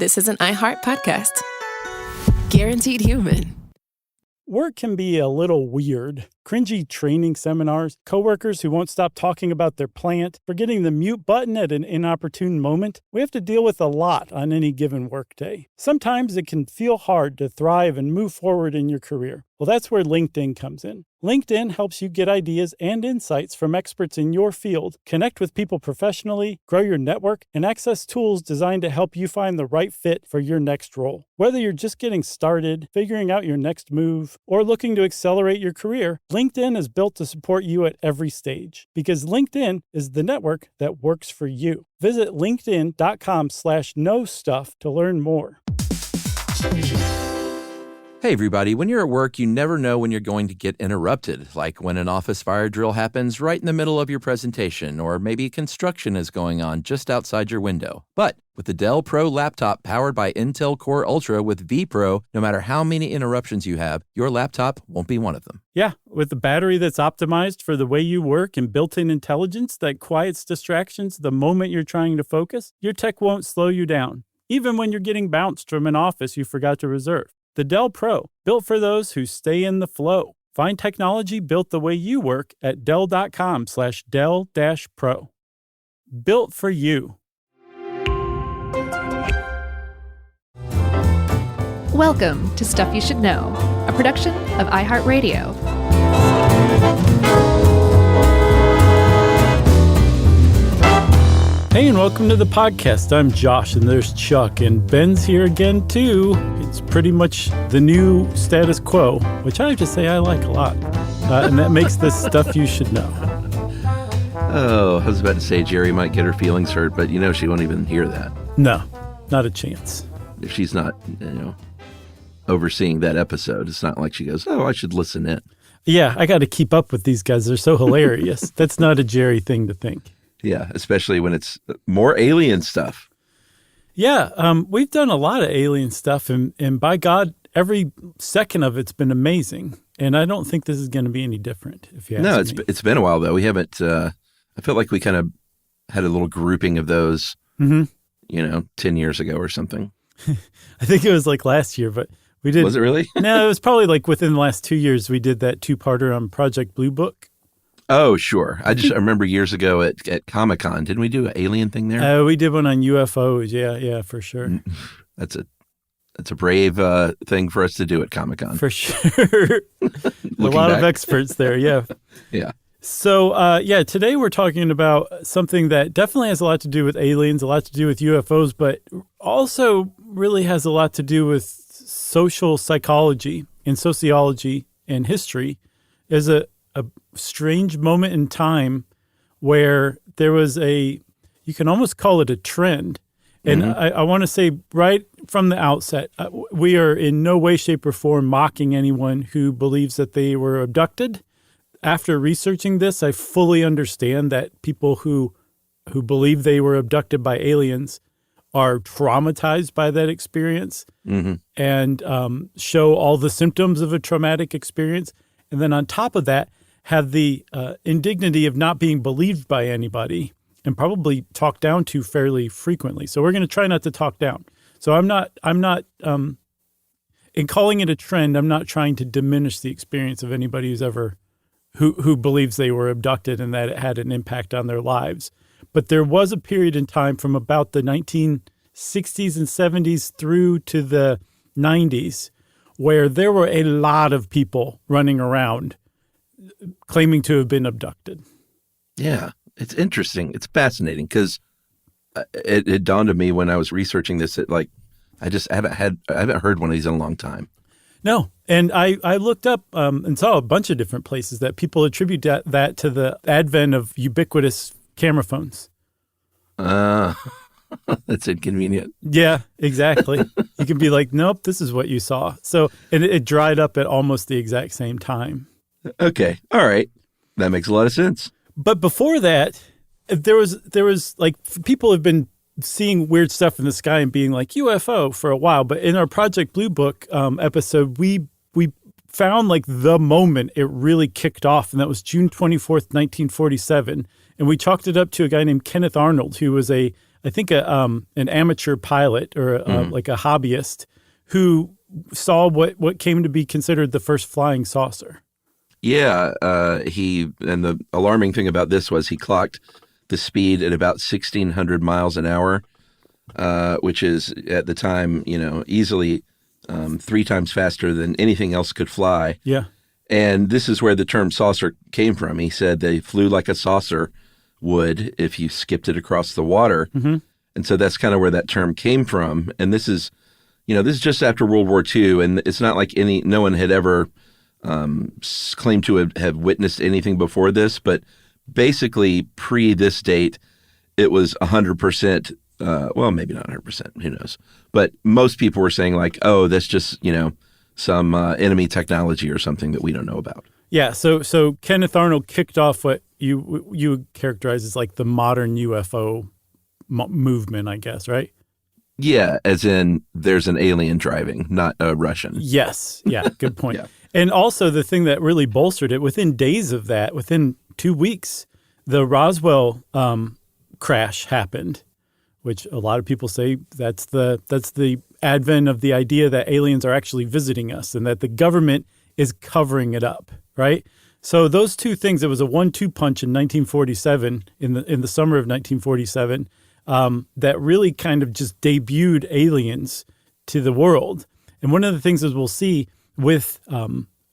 This is an iHeart podcast. Guaranteed human. Work can be a little weird. Cringy training seminars, coworkers who won't stop talking about their plant, forgetting the mute button at an inopportune moment. We have to deal with a lot on any given workday. Sometimes it can feel hard to thrive and move forward in your career. Well, that's where LinkedIn comes in. LinkedIn helps you get ideas and insights from experts in your field, connect with people professionally, grow your network, and access tools designed to help you find the right fit for your next role. Whether you're just getting started, figuring out your next move, or looking to accelerate your career, LinkedIn is built to support you at every stage because LinkedIn is the network that works for you. Visit linkedin.com/knowstuff to learn more. Hey everybody, when you're at work, you never know when you're going to get interrupted, like when an office fire drill happens right in the middle of your presentation, or maybe construction is going on just outside your window. But with the Dell Pro laptop powered by Intel Core Ultra with vPro, no matter how many interruptions you have, your laptop won't be one of them. Yeah, with the battery that's optimized for the way you work and built-in intelligence that quiets distractions the moment you're trying to focus, your tech won't slow you down, even when you're getting bounced from an office you forgot to reserve. The Dell Pro, built for those who stay in the flow. Find technology built the way you work at Dell.com/Dell-Pro. Built for you. Welcome to Stuff You Should Know, a production of iHeartRadio. Hey, and welcome to the podcast. I'm Josh, and there's Chuck, and Ben's here again, too. It's pretty much the new status quo, which I have to say I like a lot. And that makes this Stuff You Should Know. Oh, I was about to say Jerry might get her feelings hurt, but she won't even hear that. No, not a chance. If she's not, overseeing that episode, it's not like she goes, oh, I should listen in. Yeah, I got to keep up with these guys. They're so hilarious. That's not a Jerry thing to think. Yeah, especially when it's more alien stuff. Yeah, we've done a lot of alien stuff, and by God, every second of it's been amazing. And I don't think this is going to be any different, if you ask me. It's been a while, though. We haven't, I felt like we kind of had a little grouping of those, 10 years ago or something. I think it was like last year, but we did. Was it really? No, it was probably like within the last 2 years we did that two-parter on Project Blue Book. Oh, sure. I remember years ago at Comic-Con. Didn't we do an alien thing there? We did one on UFOs. Yeah, for sure. That's a brave thing for us to do at Comic-Con. For sure. A lot of experts there, yeah. Yeah. So, today we're talking about something that definitely has a lot to do with aliens, a lot to do with UFOs, but also really has a lot to do with social psychology and sociology and history. Is a strange moment in time where there was you can almost call it a trend. And I want to say right from the outset, we are in no way, shape, or form mocking anyone who believes that they were abducted. After researching this, I fully understand that people who believe they were abducted by aliens are traumatized by that experience and show all the symptoms of a traumatic experience. And then on top of that, have the indignity of not being believed by anybody and probably talked down to fairly frequently. So we're going to try not to talk down. So I'm not in calling it a trend, I'm not trying to diminish the experience of anybody who's ever, who believes they were abducted and that it had an impact on their lives. But there was a period in time from about the 1960s and 70s through to the 90s where there were a lot of people running around claiming to have been abducted. Yeah, it's interesting. It's fascinating because it dawned on me when I was researching this that I haven't heard one of these in a long time. No, and I looked up and saw a bunch of different places that people attribute that to the advent of ubiquitous camera phones. That's inconvenient. Yeah, exactly. You can be like, nope, this is what you saw. So, and it dried up at almost the exact same time. Okay. All right. That makes a lot of sense. But before that, there was like people have been seeing weird stuff in the sky and being like UFO for a while. But in our Project Blue Book episode, we found like the moment it really kicked off, and that was June 24th, 1947. And we chalked it up to a guy named Kenneth Arnold, who was a I think an amateur pilot or like a hobbyist who saw what came to be considered the first flying saucer. Yeah, and the alarming thing about this was he clocked the speed at about 1,600 miles an hour, which is at the time, easily 3 times faster than anything else could fly. Yeah. And this is where the term saucer came from. He said they flew like a saucer would if you skipped it across the water. Mm-hmm. And so that's kind of where that term came from. And this is just after World War II, and it's not like no one had ever claimed to have witnessed anything before this, but basically pre this date, it was 100%. Well, maybe not 100%. Who knows? But most people were saying like, "Oh, that's just some enemy technology or something that we don't know about." Yeah. So Kenneth Arnold kicked off what you would characterize as like the modern UFO movement, I guess, right? Yeah, as in there's an alien driving, not a Russian. Yes. Yeah. Good point. Yeah. And also the thing that really bolstered it, within days of that, within 2 weeks, the Roswell crash happened, which a lot of people say that's the advent of the idea that aliens are actually visiting us and that the government is covering it up, right? So those two things, it was a 1-2 punch in 1947, in the summer of 1947, that really kind of just debuted aliens to the world. And one of the things is we'll see with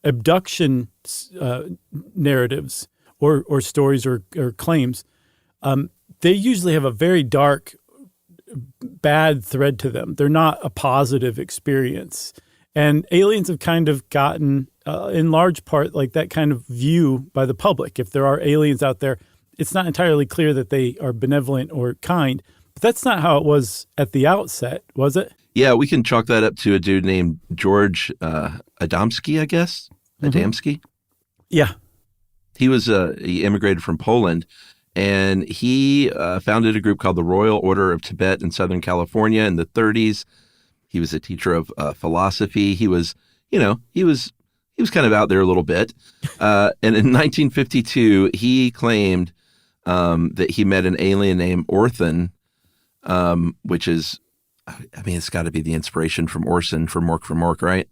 abduction narratives or stories or claims, they usually have a very dark, bad thread to them. They're not a positive experience. And aliens have kind of gotten, in large part, like that kind of view by the public. If there are aliens out there, it's not entirely clear that they are benevolent or kind. But that's not how it was at the outset, was it? Yeah, we can chalk that up to a dude named George Adamski, I guess. Adamski? Yeah. He immigrated from Poland, and he founded a group called the Royal Order of Tibet in Southern California in the 30s. He was a teacher of philosophy. He was kind of out there a little bit. And in 1952, he claimed that he met an alien named Orson, which is, it's got to be the inspiration from Orson from Mork, right?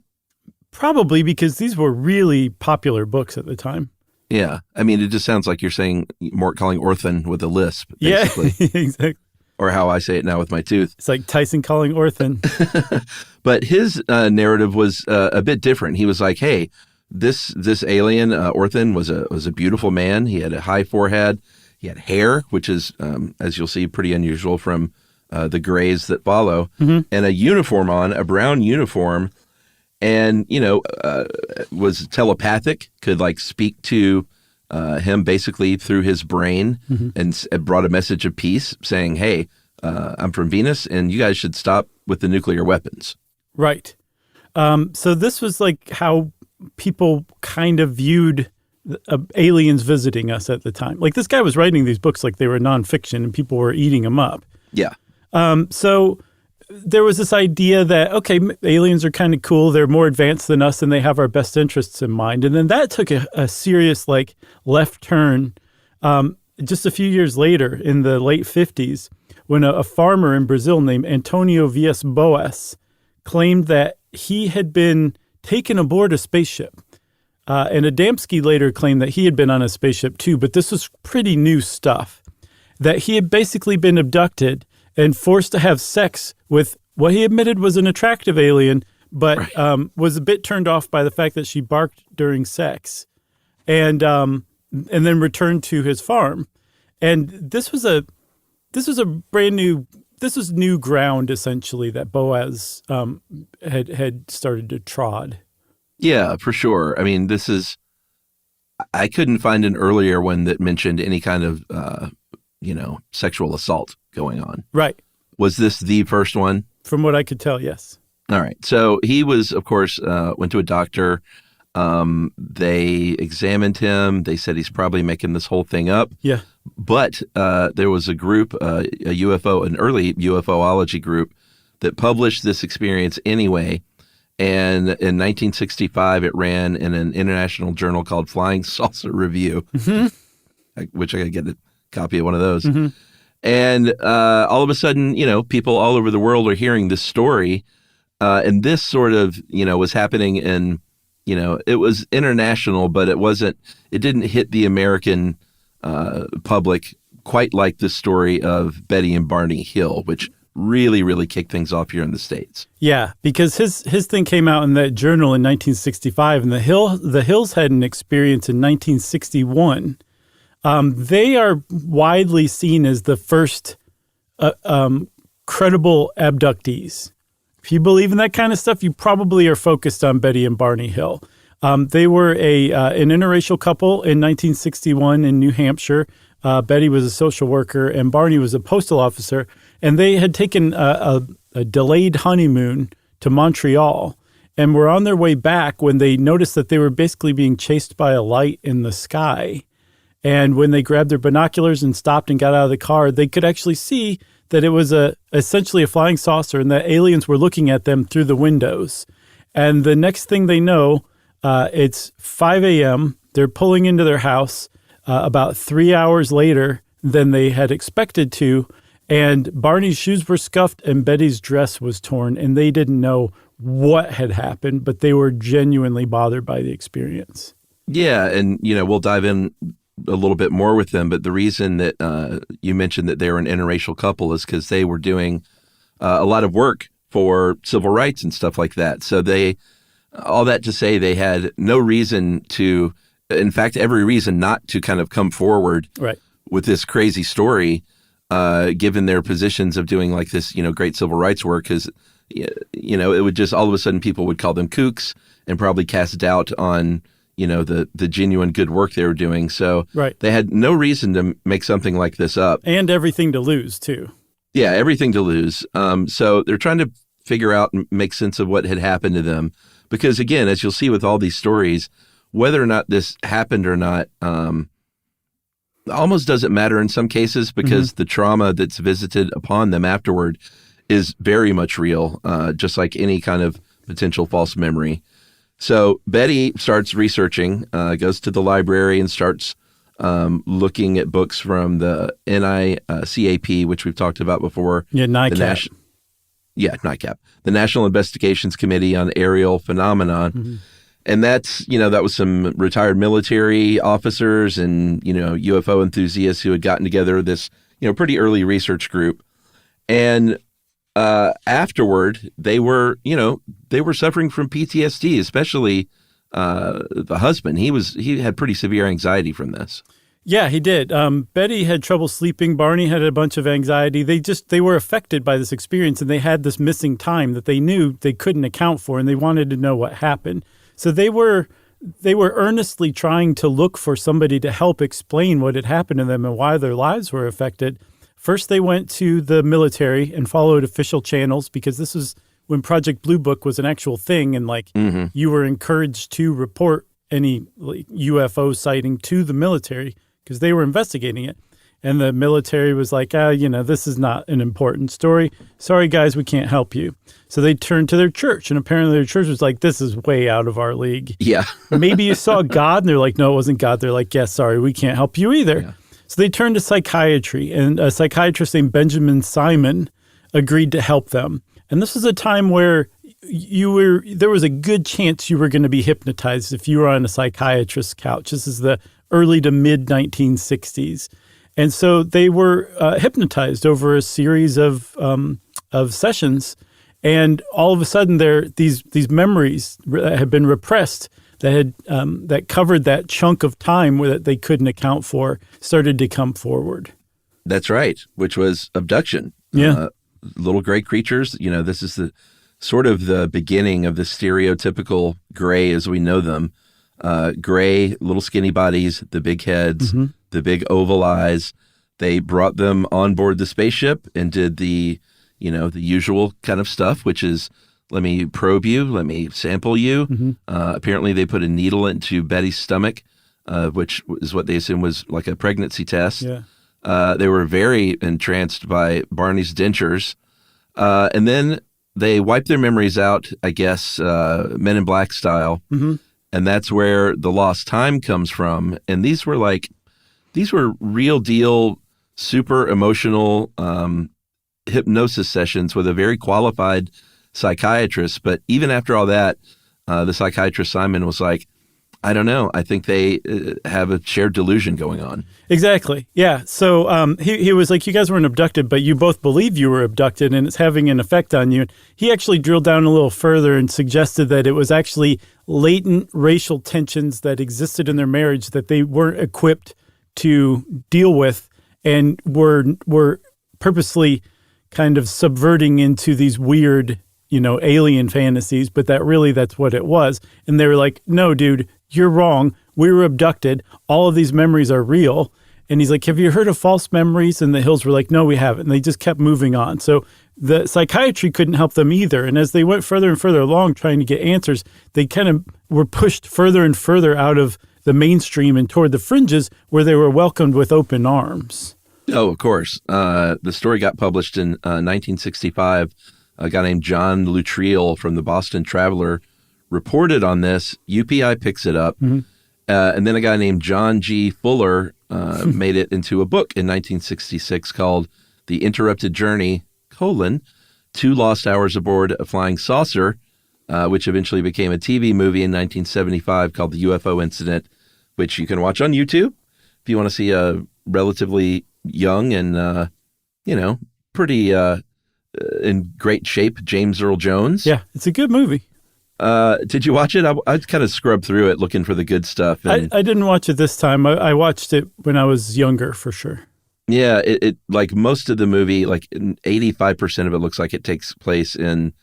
Probably, because these were really popular books at the time. Yeah. It just sounds like you're saying calling Orson with a lisp, basically. Yeah, exactly. Or how I say it now with my tooth. It's like Tyson calling Orson. But his narrative was a bit different. He was like, hey, this alien, Orson, was a beautiful man. He had a high forehead. He had hair, which is, as you'll see, pretty unusual from the grays that follow, and a uniform on, a brown uniform, and, was telepathic, could like speak to him basically through his brain, and brought a message of peace saying, hey, I'm from Venus and you guys should stop with the nuclear weapons. Right. So this was like how people kind of viewed aliens visiting us at the time. Like this guy was writing these books like they were nonfiction and people were eating them up. Yeah. So there was this idea that, okay, aliens are kind of cool. They're more advanced than us and they have our best interests in mind. And then that took a serious like left turn just a few years later in the late 50s when a farmer in Brazil named Antonio Villas-Boas claimed that he had been taken aboard a spaceship. And Adamski later claimed that he had been on a spaceship too, but this was pretty new stuff, that he had basically been abducted and forced to have sex with what he admitted was an attractive alien, but was a bit turned off by the fact that she barked during sex, and then returned to his farm. And this was new ground essentially that Boaz had started to trod. Yeah, for sure. I couldn't find an earlier one that mentioned any kind of sexual assault going on. Right. Was this the first one? From what I could tell, yes. All right. So he was, of course, went to a doctor. They examined him. They said he's probably making this whole thing up. Yeah. But there was a group, an early UFOlogy group, that published this experience anyway. And in 1965, it ran in an international journal called Flying Saucer Review, which I got to get a copy of one of those. And all of a sudden, people all over the world are hearing this story. And this sort of, was happening in, it was international, but it didn't hit the American public quite like the story of Betty and Barney Hill, which really, really kicked things off here in the States. Yeah, because his thing came out in that journal in 1965, and the Hills had an experience in 1961. They are widely seen as the first credible abductees. If you believe in that kind of stuff, you probably are focused on Betty and Barney Hill. They were an interracial couple in 1961 in New Hampshire. Betty was a social worker and Barney was a postal officer. And they had taken a delayed honeymoon to Montreal and were on their way back when they noticed that they were basically being chased by a light in the sky. And when they grabbed their binoculars and stopped and got out of the car, they could actually see that it was essentially a flying saucer and that aliens were looking at them through the windows. And the next thing they know, it's 5 a.m. They're pulling into their house about 3 hours later than they had expected to. And Barney's shoes were scuffed and Betty's dress was torn. And they didn't know what had happened, but they were genuinely bothered by the experience. Yeah. And, we'll dive in a little bit more with them. But the reason that you mentioned that they were an interracial couple is because they were doing a lot of work for civil rights and stuff like that. So all that to say, they had no reason to, in fact, every reason not to kind of come forward with this crazy story, given their positions of doing like this, great civil rights work, because, it would just all of a sudden people would call them kooks and probably cast doubt on, the genuine good work they were doing. So they had no reason to make something like this up. And everything to lose, too. Yeah, everything to lose. So they're trying to figure out and make sense of what had happened to them. Because, again, as you'll see with all these stories, whether or not this happened or not almost doesn't matter in some cases because the trauma that's visited upon them afterward is very much real, just like any kind of potential false memory. So Betty starts researching, goes to the library and starts looking at books from the NICAP, which we've talked about before. Yeah, NICAP. NICAP, the National Investigations Committee on Aerial Phenomenon. And that's, that was some retired military officers and, UFO enthusiasts who had gotten together this, pretty early research group. And afterward, they were suffering from PTSD, especially the husband. He had pretty severe anxiety from this. Yeah, he did. Betty had trouble sleeping. Barney had a bunch of anxiety. They were affected by this experience, and they had this missing time that they knew they couldn't account for, and they wanted to know what happened. So they were earnestly trying to look for somebody to help explain what had happened to them and why their lives were affected. First, they went to the military and followed official channels because this was when Project Blue Book was an actual thing, and you were encouraged to report any UFO sighting to the military because they were investigating it. And the military was like, this is not an important story. Sorry, guys, we can't help you. So they turned to their church, and apparently their church was like, this is way out of our league. Yeah. Maybe you saw God, and they're like, no, it wasn't God. They're like, yes, sorry, we can't help you either. Yeah. So they turned to psychiatry, and a psychiatrist named Benjamin Simon agreed to help them. And this was a time where there was a good chance you were going to be hypnotized if you were on a psychiatrist's couch. This is the early to mid-1960s. And so they were hypnotized over a series of sessions, and all of a sudden, these memories that had been repressed that covered that chunk of time that they couldn't account for started to come forward. That's right, which was abduction. Yeah, little gray creatures. This is the sort of the beginning of the stereotypical gray as we know them. Gray, little skinny bodies, the big heads, the big oval eyes. They brought them on board the spaceship and did the usual kind of stuff, which is, let me probe you, let me sample you. Apparently they put a needle into Betty's stomach, which is what they assumed was like a pregnancy test. Yeah. They were very entranced by Barney's dentures. And then they wiped their memories out, I guess, Men in Black style. And that's where the lost time comes from. And these were real deal super emotional hypnosis sessions with a very qualified psychiatrist. But even after all that, the psychiatrist Simon was like, I don't know. I think they have a shared delusion going on. Exactly. Yeah. So he was like, you guys weren't abducted, but you both believe you were abducted and it's having an effect on you. He actually drilled down a little further and suggested that it was actually latent racial tensions that existed in their marriage that they weren't equipped to deal with and were purposely kind of subverting into these weird, alien fantasies, but that's what it was. And they were like, no, dude, you're wrong. We were abducted. All of these memories are real. And he's like, have you heard of false memories? And the Hills were like, no, we haven't. And they just kept moving on. So the psychiatry couldn't help them either. And as they went further and further along trying to get answers, they kind of were pushed further and further out of the mainstream and toward the fringes where they were welcomed with open arms. Oh, of course. The story got published in 1965. A guy named John Lutriel from the Boston Traveler reported on this. UPI picks it up. Mm-hmm. And then a guy named John G. Fuller made it into a book in 1966 called The Interrupted Journey, Two Lost Hours Aboard a Flying Saucer, which eventually became a TV movie in 1975 called The UFO Incident, which you can watch on YouTube if you want to see a relatively young and, pretty in great shape James Earl Jones. Yeah, it's a good movie. Did you watch it? I kind of scrubbed through it looking for the good stuff. And I didn't watch it this time. I watched it when I was younger, for sure. Yeah, it like most of the movie, like 85% of it looks like it takes place in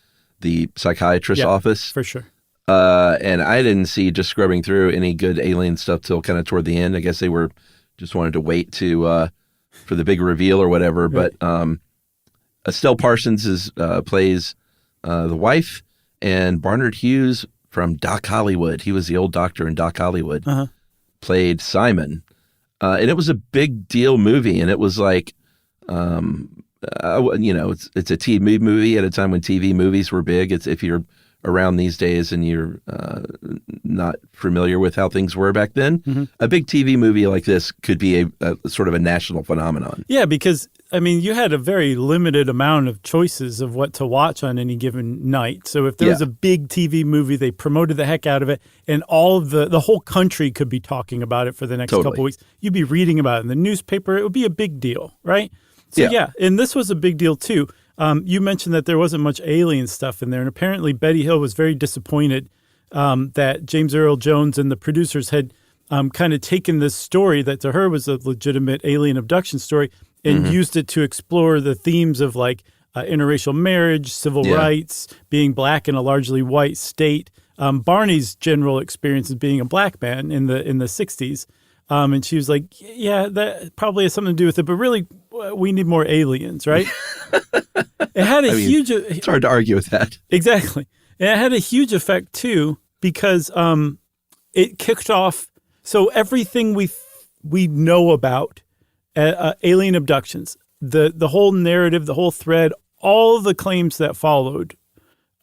the psychiatrist's office. For sure. And I didn't see, just scrubbing through, any good alien stuff till kind of toward the end. I guess they were just wanted to wait to for the big reveal or whatever. Right. But Estelle Parsons plays the wife, and Barnard Hughes from Doc Hollywood, he was the old doctor in Doc Hollywood, played Simon. And it was a big deal movie, and it was like, it's a TV movie at a time when TV movies were big. It's if you're around these days and you're not familiar with how things were back then, a big TV movie like this could be a sort of a national phenomenon. Yeah, because, you had a very limited amount of choices of what to watch on any given night. So if there was a big TV movie, they promoted the heck out of it, and all of the whole country could be talking about it for the next couple of weeks. You'd be reading about it in the newspaper. It would be a big deal, right? So and this was a big deal too. You mentioned that there wasn't much alien stuff in there, and apparently Betty Hill was very disappointed that James Earl Jones and the producers had kind of taken this story that to her was a legitimate alien abduction story and used it to explore the themes of like interracial marriage, civil rights, being black in a largely white state. Barney's general experience as being a black man in the 60s. And she was like, yeah, that probably has something to do with it, but really we need more aliens, right? It had a huge... It's hard to argue with that. Exactly. And it had a huge effect too, because it kicked off... So everything we know about alien abductions, the whole narrative, the whole thread, all of the claims that followed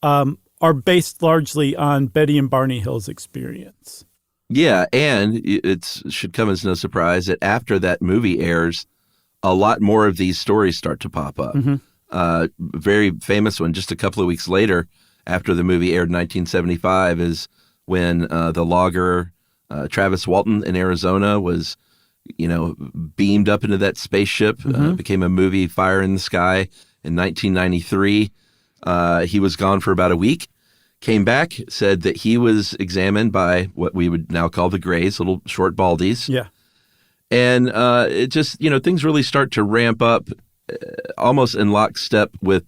are based largely on Betty and Barney Hill's experience. Yeah, and it should come as no surprise that after that movie airs, a lot more of these stories start to pop up. Very famous one, just a couple of weeks later, after the movie aired in 1975, is when the logger Travis Walton in Arizona was, beamed up into that spaceship, became a movie, Fire in the Sky, in 1993. He was gone for about a week. Came back, said that he was examined by what we would now call the Greys, little short baldies. Yeah. And it just, things really start to ramp up almost in lockstep with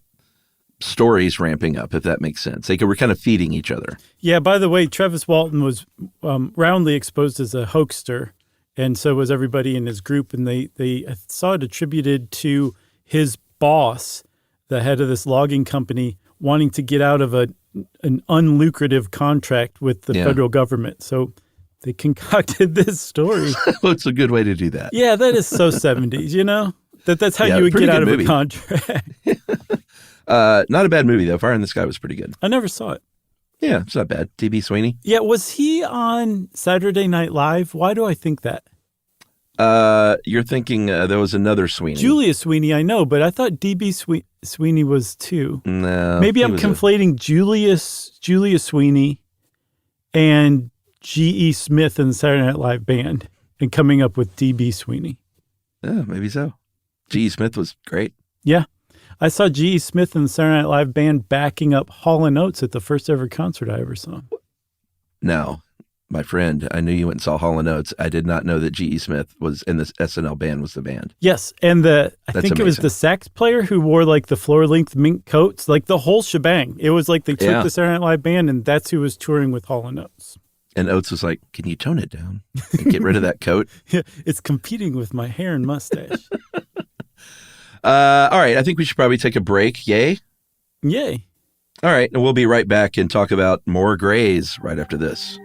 stories ramping up, if that makes sense. They were kind of feeding each other. Yeah, by the way, Travis Walton was roundly exposed as a hoaxster, and so was everybody in his group. And they saw it attributed to his boss, the head of this logging company, wanting to get out of an unlucrative contract with the federal government. So they concocted this story. Well, it's a good way to do that. Yeah, that is so 70s, That's how you would get out of a contract. Not a bad movie, though. Fire in the Sky was pretty good. I never saw it. Yeah, it's not bad. D.B. Sweeney. Yeah, was he on Saturday Night Live? Why do I think that? You're thinking there was another Sweeney. Julius Sweeney, I know, but I thought D.B. Sweeney was too. No. Maybe I'm conflating Julius Sweeney and G.E. Smith and the Saturday Night Live band and coming up with D.B. Sweeney. Yeah, maybe so. G.E. Smith was great. Yeah. I saw G.E. Smith and the Saturday Night Live band backing up Hall & Oates at the first ever concert I ever saw. No, my friend, I knew you went and saw Hall & Oates. I did not know that G.E. Smith was in this SNL band was the band. Yes, and I think amazing. It was the sax player who wore like the floor-length mink coats, like the whole shebang. It was like they took the Saturday Night Live band and that's who was touring with Hall & Oates. And Oates was like, can you tone it down and get rid of that coat? Yeah, it's competing with my hair and mustache. All right, I think we should probably take a break. Yay? Yay. All right, and we'll be right back and talk about more Greys right after this.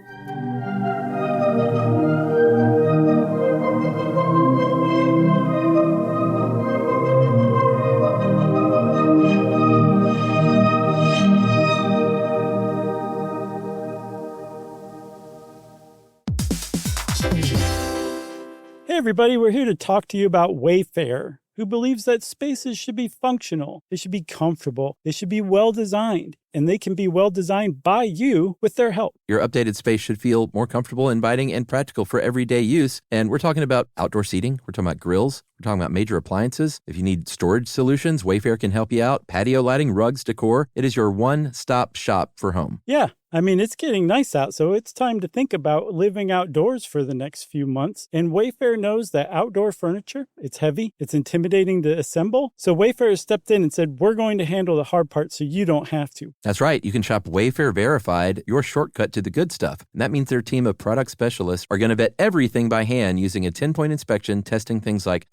Hey everybody, we're here to talk to you about Wayfair, who believes that spaces should be functional, they should be comfortable, they should be well designed, and they can be well designed by you with their help. Your updated space should feel more comfortable, inviting, and practical for everyday use. And we're talking about outdoor seating. We're talking about grills. We're talking about major appliances. If you need storage solutions, Wayfair can help you out. Patio lighting, rugs, decor. It is your one-stop shop for home. Yeah, I mean, it's getting nice out, so it's time to think about living outdoors for the next few months. And Wayfair knows that outdoor furniture, it's heavy, it's intimidating to assemble. So Wayfair has stepped in and said, we're going to handle the hard part so you don't have to. That's right. You can shop Wayfair Verified, your shortcut to the good stuff. And that means their team of product specialists are going to vet everything by hand using a 10-point inspection, testing things like,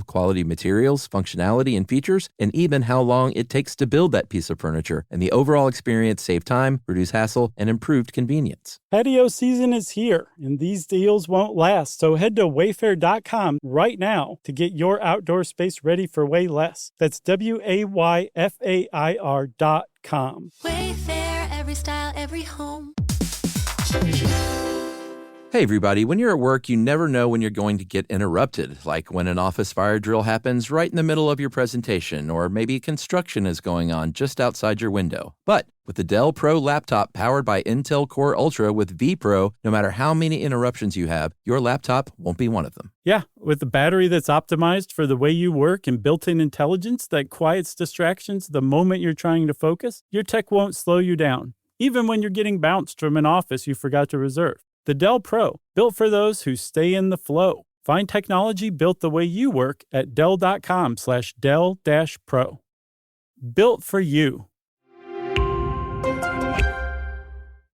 quality materials, functionality, and features, and even how long it takes to build that piece of furniture. And the overall experience save time, reduce hassle, and improved convenience. Patio season is here, and these deals won't last. So head to wayfair.com right now to get your outdoor space ready for way less. That's WAYFAIR.com. Wayfair, every style, every home. Hey everybody, when you're at work, you never know when you're going to get interrupted, like when an office fire drill happens right in the middle of your presentation, or maybe construction is going on just outside your window. But with the Dell Pro laptop powered by Intel Core Ultra with vPro, no matter how many interruptions you have, your laptop won't be one of them. Yeah, with a battery that's optimized for the way you work and built-in intelligence that quiets distractions the moment you're trying to focus, your tech won't slow you down, even when you're getting bounced from an office you forgot to reserve. The Dell Pro, built for those who stay in the flow. Find technology built the way you work at Dell.com/Dell-Pro. Built for you.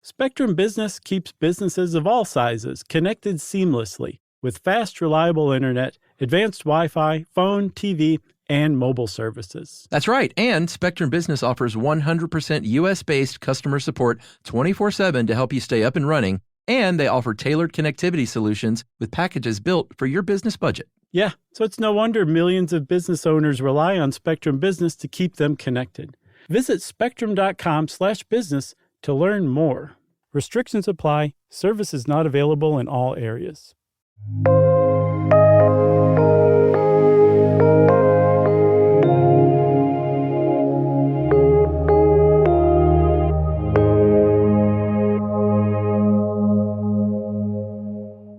Spectrum Business keeps businesses of all sizes connected seamlessly with fast, reliable internet, advanced Wi-Fi, phone, TV, and mobile services. That's right. And Spectrum Business offers 100% U.S.-based customer support 24/7 to help you stay up and running. And they offer tailored connectivity solutions with packages built for your business budget. Yeah, so it's no wonder millions of business owners rely on Spectrum Business to keep them connected. Visit spectrum.com/business to learn more. Restrictions apply. Services not available in all areas.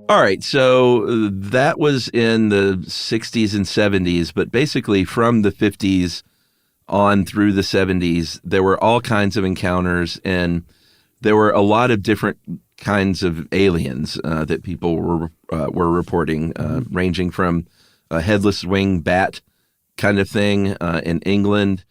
All right, so that was in the 60s and 70s, but basically from the 50s on through the 70s, there were all kinds of encounters, and there were a lot of different kinds of aliens that people were reporting, ranging from a headless wing bat kind of thing in England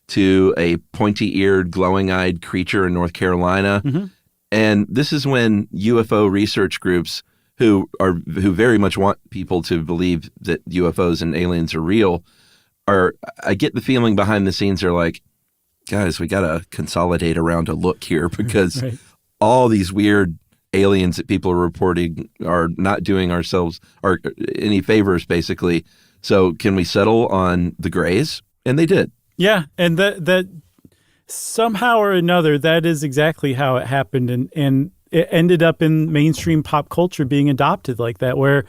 to a pointy-eared, glowing-eyed creature in North Carolina. Mm-hmm. And this is when UFO research groups who very much want people to believe that UFOs and aliens are real, I get the feeling behind the scenes are like, guys, we got to consolidate around a look here because all these weird aliens that people are reporting are not doing ourselves or any favors, basically. So can we settle on the Greys? And they did. Yeah, and that somehow or another, that is exactly how it happened, and it ended up in mainstream pop culture being adopted like that, where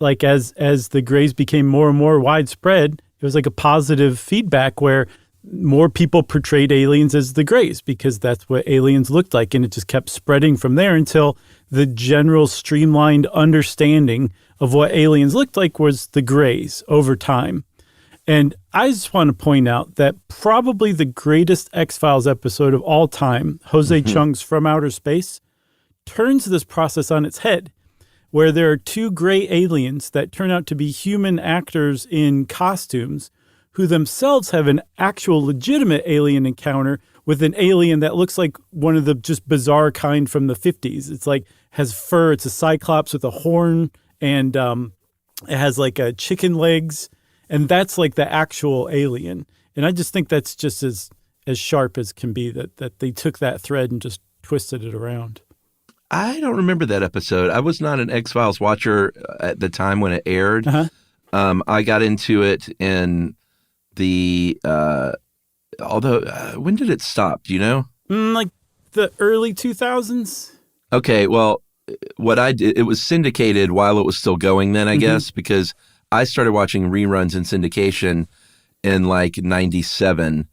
like as the grays became more and more widespread, it was like a positive feedback where more people portrayed aliens as the grays because that's what aliens looked like. And it just kept spreading from there until the general streamlined understanding of what aliens looked like was the grays over time. And I just want to point out that probably the greatest X-Files episode of all time, Jose Chung's From Outer Space, turns this process on its head, where there are two gray aliens that turn out to be human actors in costumes who themselves have an actual legitimate alien encounter with an alien that looks like one of the just bizarre kind from the 50s. It's like has fur. It's a cyclops with a horn, and it has like a chicken legs, and that's like the actual alien. And I just think that's just as sharp as can be that they took that thread and just twisted it around. I don't remember that episode. I was not an X-Files watcher at the time when it aired. I got into it in the when did it stop? Do you know? Like the early 2000s. Okay, well, what I did, it was syndicated while it was still going then, I guess, because I started watching reruns in syndication in like 97.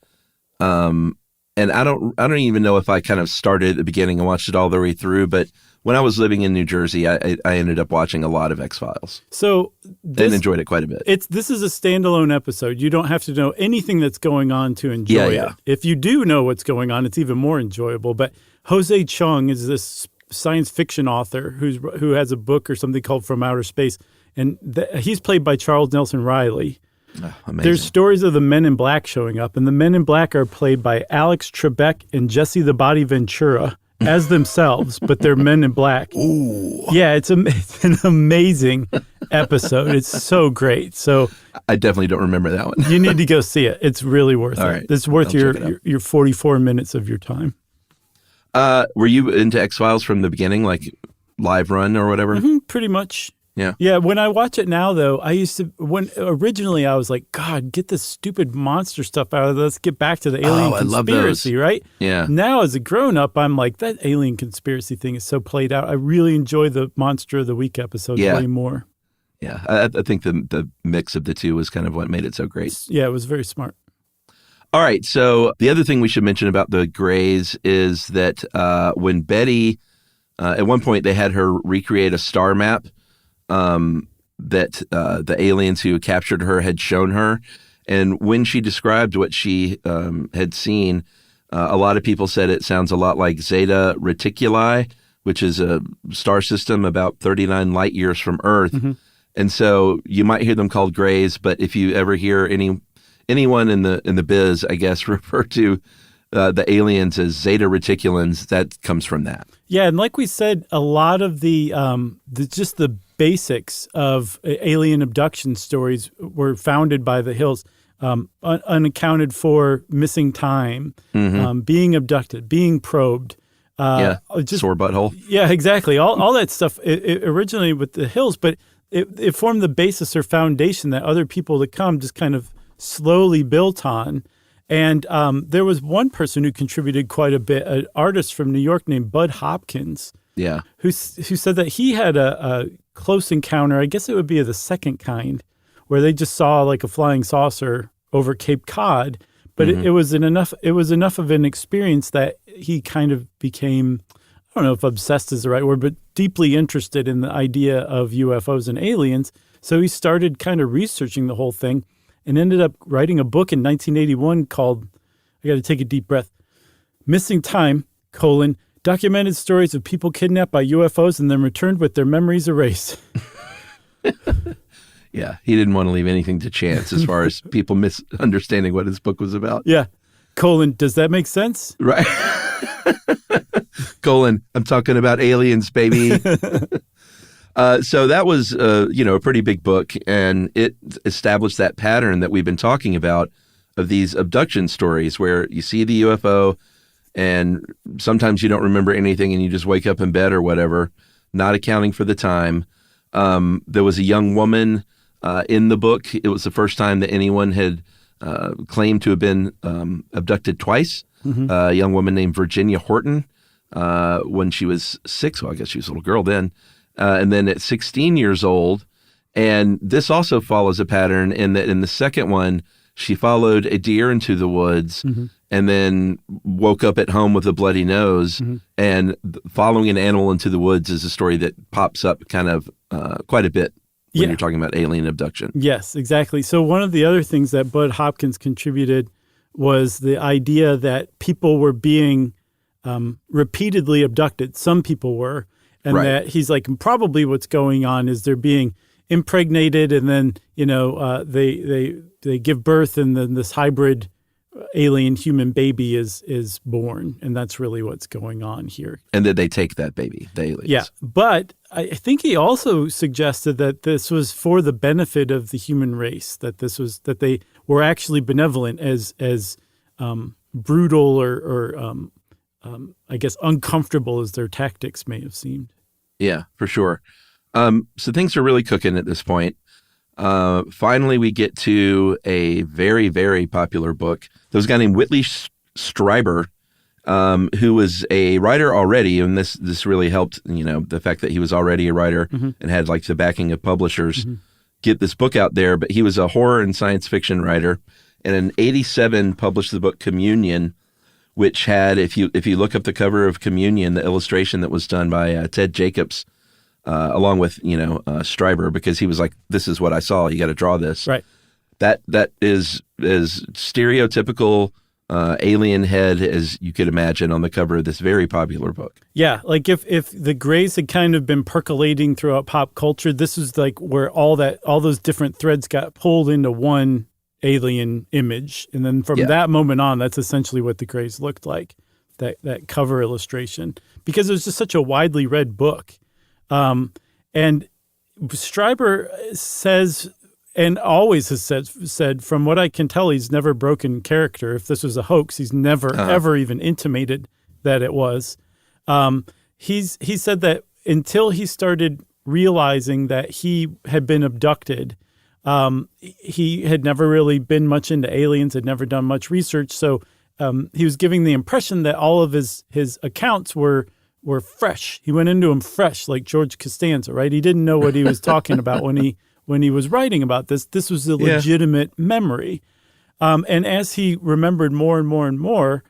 And I don't even know if I kind of started at the beginning and watched it all the way through, but when I was living in New Jersey, I ended up watching a lot of X-Files. So and enjoyed it quite a bit. This is a standalone episode. You don't have to know anything that's going on to enjoy it. If you do know what's going on, it's even more enjoyable. But Jose Chung is this science fiction author who has a book or something called From Outer Space, and he's played by Charles Nelson Riley. Oh, amazing. There's stories of the Men in Black showing up, and the Men in Black are played by Alex Trebek and Jesse the Body Ventura as themselves, but they're Men in Black. Ooh. Yeah, it's an amazing episode. It's so great. So I definitely don't remember that one. You need to go see it. It's really worth All it. right. It's worth your 44 minutes of your time. Were you into X-Files from the beginning, like live run or whatever? Pretty much. Yeah. Yeah. When I watch it now, though, originally I was like, God, get this stupid monster stuff out of this. Let's get back to the alien conspiracy, right? Yeah. Now, as a grown up, I'm like, that alien conspiracy thing is so played out. I really enjoy the Monster of the Week episodes way more. Yeah. I think the mix of the two was kind of what made it so great. Yeah, it was very smart. All right. So the other thing we should mention about the Greys is that when Betty, at one point, they had her recreate a star map that the aliens who captured her had shown her. And when she described what she had seen, a lot of people said it sounds a lot like Zeta Reticuli, which is a star system about 39 light years from Earth. And so you might hear them called Greys, but if you ever hear anyone in the biz, I guess, refer to the aliens as Zeta Reticulans, that comes from that. Yeah, and like we said, a lot of the just the basics of alien abduction stories were founded by the Hills. Unaccounted for, missing time, being abducted, being probed. Sore butthole. Yeah, exactly. All that stuff it originated with the Hills, but it formed the basis or foundation that other people to come just kind of slowly built on. And there was one person who contributed quite a bit, an artist from New York named Bud Hopkins, who said that he had a close encounter, I guess it would be of the second kind, where they just saw like a flying saucer over Cape Cod, but it was enough of an experience that he kind of became, I don't know if obsessed is the right word, but deeply interested in the idea of UFOs and aliens. So he started kind of researching the whole thing and ended up writing a book in 1981 called, I got to take a deep breath, Missing Time, documented stories of people kidnapped by UFOs and then returned with their memories erased. Yeah, he didn't want to leave anything to chance as far as people misunderstanding what his book was about. Yeah. Does that make sense? Right. I'm talking about aliens, baby. So that was, a pretty big book, and it established that pattern that we've been talking about of these abduction stories where you see the UFO and sometimes you don't remember anything and you just wake up in bed or whatever, not accounting for the time. There was a young woman in the book. It was the first time that anyone had claimed to have been abducted twice. A young woman named Virginia Horton when she was 6. Well, I guess she was a little girl then. And then at 16 years old, And this also follows a pattern in that in the second one, she followed a deer into the woods and then woke up at home with a bloody nose. And following an animal into the woods is a story that pops up kind of quite a bit when you're talking about alien abduction. Yes, exactly. So one of the other things that Bud Hopkins contributed was the idea that people were being repeatedly abducted. Some people were. And that he's like, probably what's going on is they're being impregnated, and then they give birth, and then this hybrid alien human baby is born, and that's really what's going on here. And then they take that baby, the aliens. Yeah, but I think he also suggested that this was for the benefit of the human race, that they were actually benevolent, as brutal or I guess uncomfortable as their tactics may have seemed. Yeah, for sure. So things are really cooking at this point. Finally, we get to a very, very popular book. There was a guy named Whitley Strieber, who was a writer already, and this really helped, the fact that he was already a writer and had like the backing of publishers get this book out there. But he was a horror and science fiction writer, and in '87 published the book Communion, which had, if you look up the cover of Communion, the illustration that was done by Ted Jacobs, along with Stryber, because he was like, "This is what I saw. You got to draw this." Right. That is as stereotypical alien head as you could imagine on the cover of this very popular book. Yeah, like if the Greys had kind of been percolating throughout pop culture, this was like where all those different threads got pulled into one alien image, and then from that moment on, that's essentially what the Greys looked like. That cover illustration, because it was just such a widely read book. And Stryber says, and always has said, from what I can tell, he's never broken character. If this was a hoax, he's never, ever even intimated that it was. He said that until he started realizing that he had been abducted, he had never really been much into aliens, had never done much research. So he was giving the impression that all of his accounts were fresh. He went into them fresh, like George Costanza, right? He didn't know what he was talking about when he was writing about this. This was a legitimate memory. And as he remembered more and more and more,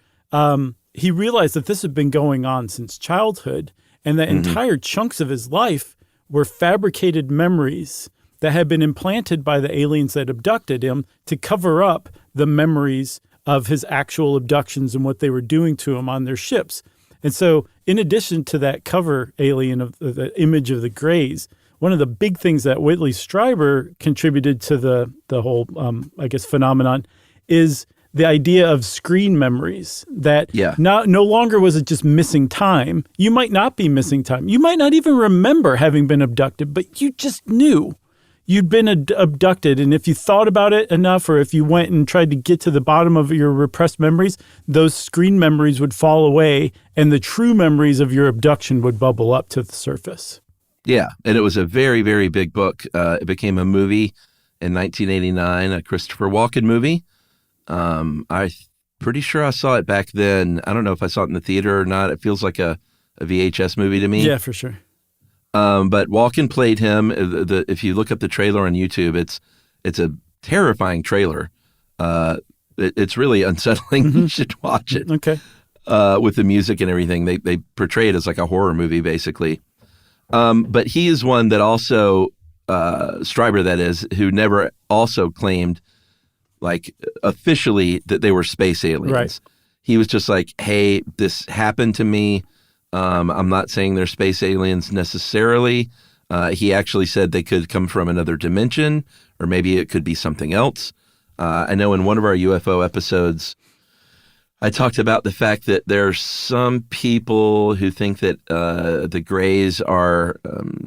he realized that this had been going on since childhood, and that entire chunks of his life were fabricated memories that had been implanted by the aliens that abducted him to cover up the memories of his actual abductions and what they were doing to him on their ships. And so in addition to that cover alien of the image of the Greys, one of the big things that Whitley Strieber contributed to the whole, phenomenon is the idea of screen memories, that no longer was it just missing time. You might not be missing time. You might not even remember having been abducted, but you just knew you'd been abducted. And if you thought about it enough, or if you went and tried to get to the bottom of your repressed memories, those screen memories would fall away, and the true memories of your abduction would bubble up to the surface. Yeah, and it was a very, very big book. It became a movie in 1989, a Christopher Walken movie. I'm pretty sure I saw it back then. I don't know if I saw it in the theater or not. It feels like a VHS movie to me. Yeah, for sure. But Walken played him. If you look up the trailer on YouTube, it's a terrifying trailer. It's really unsettling. You should watch it. Okay. With the music and everything, they portray it as like a horror movie, basically. But he is one that also, Stryber, that is, who never also claimed, like, officially that they were space aliens. Right. He was just like, hey, this happened to me. I'm not saying they're space aliens necessarily. He actually said they could come from another dimension, or maybe it could be something else. I know in one of our UFO episodes, I talked about the fact that there's some people who think that the Greys are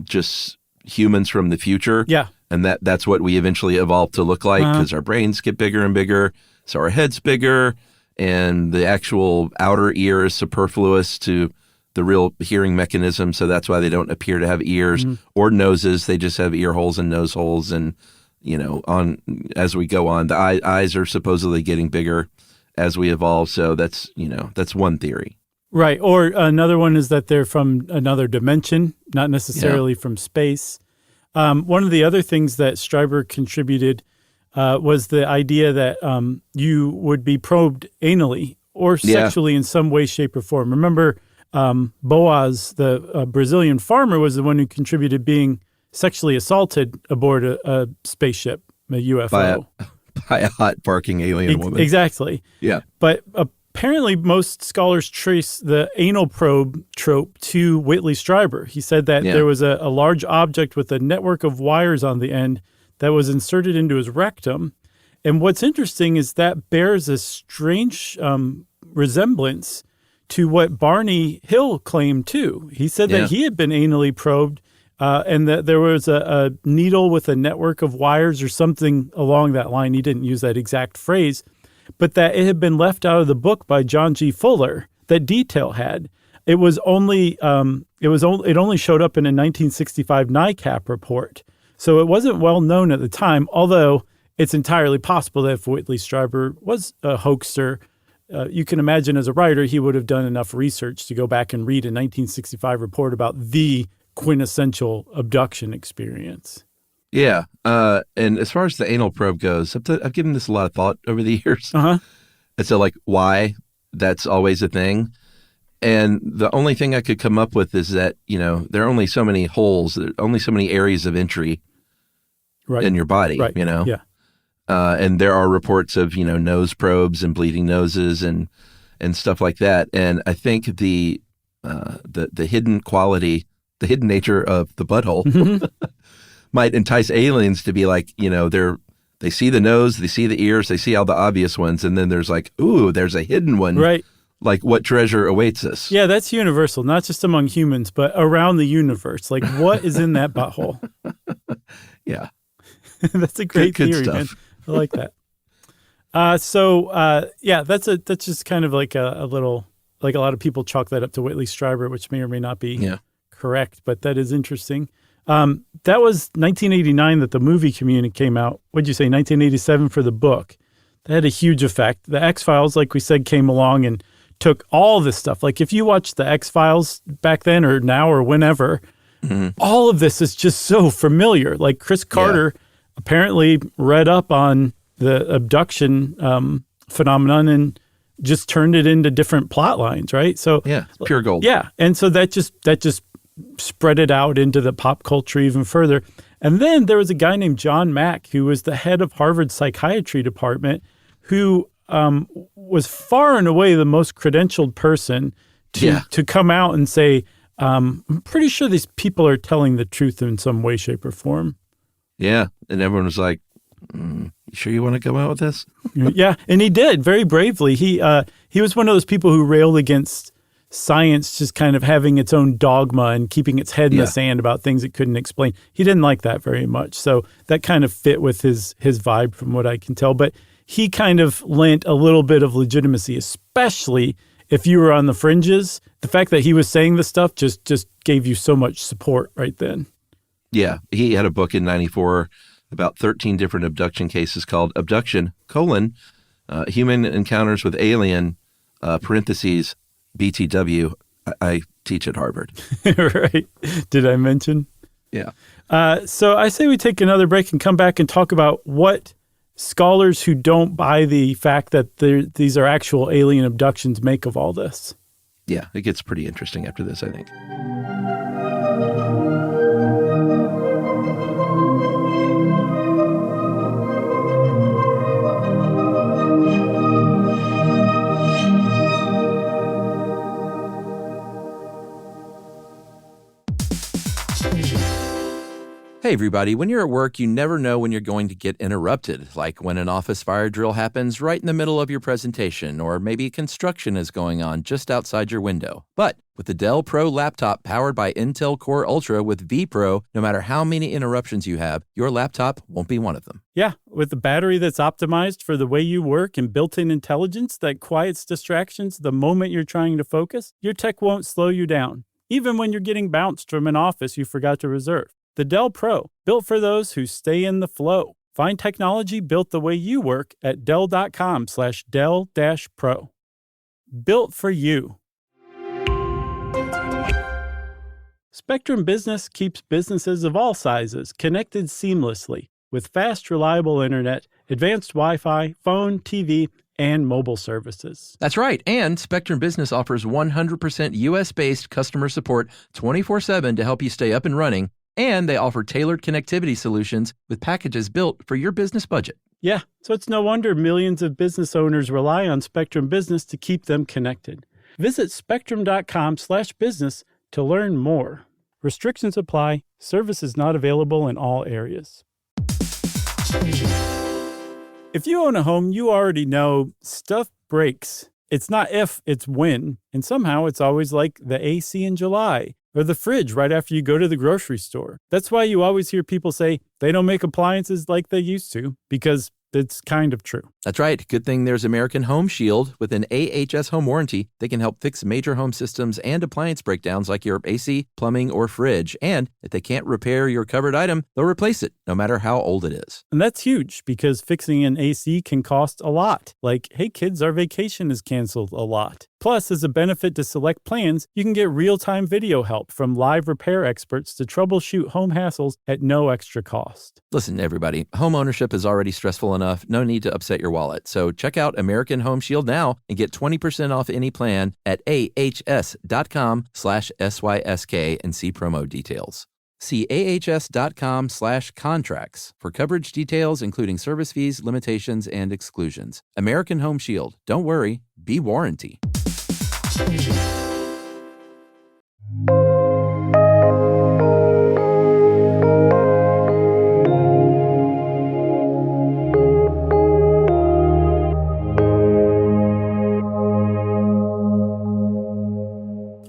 just humans from the future. Yeah. And that's what we eventually evolve to look like, because our brains get bigger and bigger, so our head's bigger, and the actual outer ear is superfluous to the real hearing mechanism, so that's why they don't appear to have ears or noses. They just have ear holes and nose holes, and as we go on, the eyes are supposedly getting bigger as we evolve. So that's one theory. Right. Or another one is that they're from another dimension, not necessarily from space. One of the other things that Stryber contributed was the idea that you would be probed anally or sexually in some way, shape, or form. Remember, Boaz, the Brazilian farmer, was the one who contributed being sexually assaulted aboard a spaceship, a UFO. By a hot barking alien woman. Exactly. Yeah. But apparently most scholars trace the anal probe trope to Whitley Strieber. He said that there was a large object with a network of wires on the end that was inserted into his rectum. And what's interesting is that bears a strange resemblance to what Barney Hill claimed too. He said that he had been anally probed and that there was a needle with a network of wires or something along that line. He didn't use that exact phrase, but that it had been left out of the book by John G. Fuller that detail had. It only showed up in a 1965 NICAP report. So it wasn't well known at the time, although it's entirely possible that if Whitley Strieber was a hoaxer, you can imagine as a writer, he would have done enough research to go back and read a 1965 report about the quintessential abduction experience. Yeah. And as far as the anal probe goes, I've given this a lot of thought over the years. Uh-huh. And so, like, why that's always a thing. And the only thing I could come up with is that, there are only so many holes, there are only so many areas of entry in your body, Yeah. And there are reports of, nose probes and bleeding noses and stuff like that. And I think the hidden quality, the hidden nature of the butthole might entice aliens to be like, they see the nose, they see the ears, they see all the obvious ones. And then there's like, ooh, there's a hidden one. Right. Like, what treasure awaits us? Yeah, that's universal, not just among humans, but around the universe. Like, what is in that butthole? Yeah. That's a great good theory, stuff. man. I like that. That's just kind of like a little, like a lot of people chalk that up to Whitley Strieber, which may or may not be correct, but that is interesting. That was 1989 that the movie Community came out. What'd you say, 1987 for the book? That had a huge effect. The X-Files, like we said, came along and took all this stuff. Like if you watch the X-Files back then or now or whenever, all of this is just so familiar. Like Chris Carter apparently read up on the abduction phenomenon and just turned it into different plot lines, right? So pure gold. Yeah, and so that just spread it out into the pop culture even further. And then there was a guy named John Mack who was the head of Harvard's psychiatry department who was far and away the most credentialed person to come out and say, I'm pretty sure these people are telling the truth in some way, shape, or form. Yeah, and everyone was like, you sure you want to come out with this? Yeah, and he did very bravely. He was one of those people who railed against science just kind of having its own dogma and keeping its head in the sand about things it couldn't explain. He didn't like that very much. So that kind of fit with his vibe from what I can tell. But he kind of lent a little bit of legitimacy, especially if you were on the fringes. The fact that he was saying this stuff just gave you so much support right then. Yeah. He had a book in 94 about 13 different abduction cases called Abduction, Human Encounters with Alien, parentheses, BTW. I teach at Harvard. Right. Did I mention? Yeah. So I say we take another break and come back and talk about what scholars who don't buy the fact that these are actual alien abductions make of all this. Yeah, it gets pretty interesting after this, I think. Hey, everybody. When you're at work, you never know when you're going to get interrupted, like when an office fire drill happens right in the middle of your presentation, or maybe construction is going on just outside your window. But with the Dell Pro laptop powered by Intel Core Ultra with vPro, no matter how many interruptions you have, your laptop won't be one of them. Yeah, with the battery that's optimized for the way you work and built-in intelligence that quiets distractions the moment you're trying to focus, your tech won't slow you down, even when you're getting bounced from an office you forgot to reserve. The Dell Pro, built for those who stay in the flow. Find technology built the way you work at Dell.com/Dell-Pro. Built for you. Spectrum Business keeps businesses of all sizes connected seamlessly with fast, reliable internet, advanced Wi-Fi, phone, TV, and mobile services. That's right. And Spectrum Business offers 100% U.S.-based customer support 24/7 to help you stay up and running. And they offer tailored connectivity solutions with packages built for your business budget. Yeah, so it's no wonder millions of business owners rely on Spectrum Business to keep them connected. Visit spectrum.com/business to learn more. Restrictions apply. Services not available in all areas. If you own a home, you already know stuff breaks. It's not if, it's when. And somehow it's always like the AC in July or the fridge right after you go to the grocery store. That's why you always hear people say they don't make appliances like they used to, because it's kind of true. That's right. Good thing there's American Home Shield. With an AHS home warranty, they can help fix major home systems and appliance breakdowns like your AC, plumbing, or fridge. And if they can't repair your covered item, they'll replace it, no matter how old it is. And that's huge because fixing an AC can cost a lot. Like, hey kids, our vacation is canceled a lot. Plus, as a benefit to select plans, you can get real-time video help from live repair experts to troubleshoot home hassles at no extra cost. Listen, everybody, home ownership is already stressful enough. No need to upset your wallet. So check out American Home Shield now and get 20% off any plan at ahs.com/SYSK and see promo details. See ahs.com/contracts for coverage details, including service fees, limitations, and exclusions. American Home Shield. Don't worry, be warranty.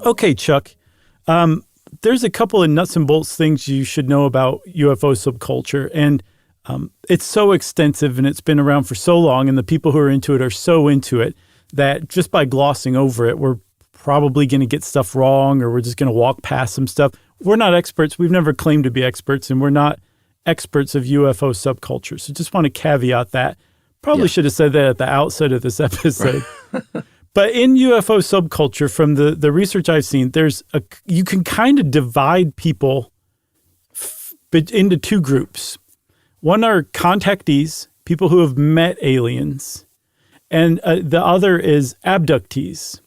Okay, Chuck. There's a couple of nuts and bolts things you should know about UFO subculture, and it's so extensive and it's been around for so long, and the people who are into it are so into it that just by glossing over it, we're probably going to get stuff wrong, or we're just going to walk past some stuff. We're not experts. We've never claimed to be experts, and we're not experts of UFO subculture. So just want to caveat that. Probably should have said that at the outset of this episode. But in UFO subculture, from the research I've seen, you can kind of divide people into two groups. One are contactees, people who have met aliens, and the other is abductees.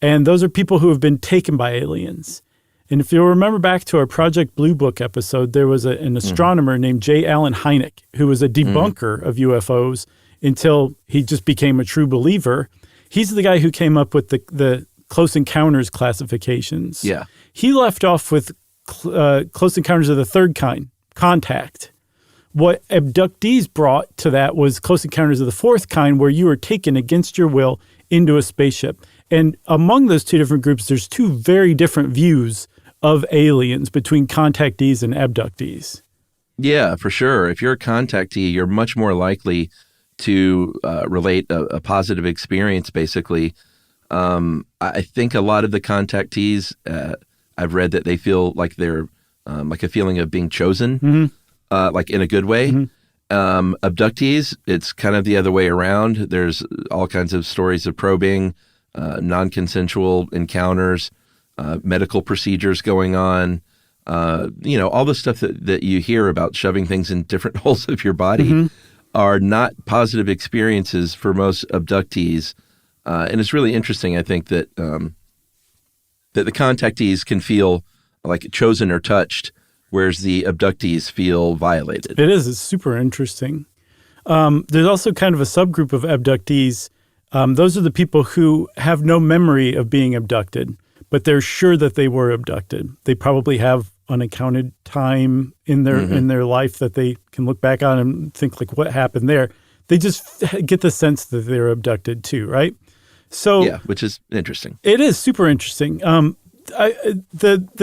And those are people who have been taken by aliens. And if you'll remember back to our Project Blue Book episode, there was an astronomer named J. Allen Hynek, who was a debunker of UFOs until he just became a true believer. He's the guy who came up with the Close Encounters classifications. Yeah. He left off with Close Encounters of the third kind, contact. What abductees brought to that was Close Encounters of the fourth kind, where you were taken against your will into a spaceship. And among those two different groups, there's two very different views of aliens between contactees and abductees. Yeah, for sure. If you're a contactee, you're much more likely to relate a positive experience, basically. I think a lot of the contactees, I've read that they feel like they're like a feeling of being chosen, like in a good way. Abductees, it's kind of the other way around. There's all kinds of stories of probing, non-consensual encounters, medical procedures going on, all the stuff that you hear about shoving things in different holes of your body are not positive experiences for most abductees. And it's really interesting, I think, that that the contactees can feel like chosen or touched, whereas the abductees feel violated. It is. It's super interesting. There's also kind of a subgroup of abductees. Those are the people who have no memory of being abducted, but they're sure that they were abducted. They probably have unaccounted time in their life that they can look back on and think, like, what happened there? They just get the sense that they were abducted too, right? So yeah, which is interesting. It is super interesting. The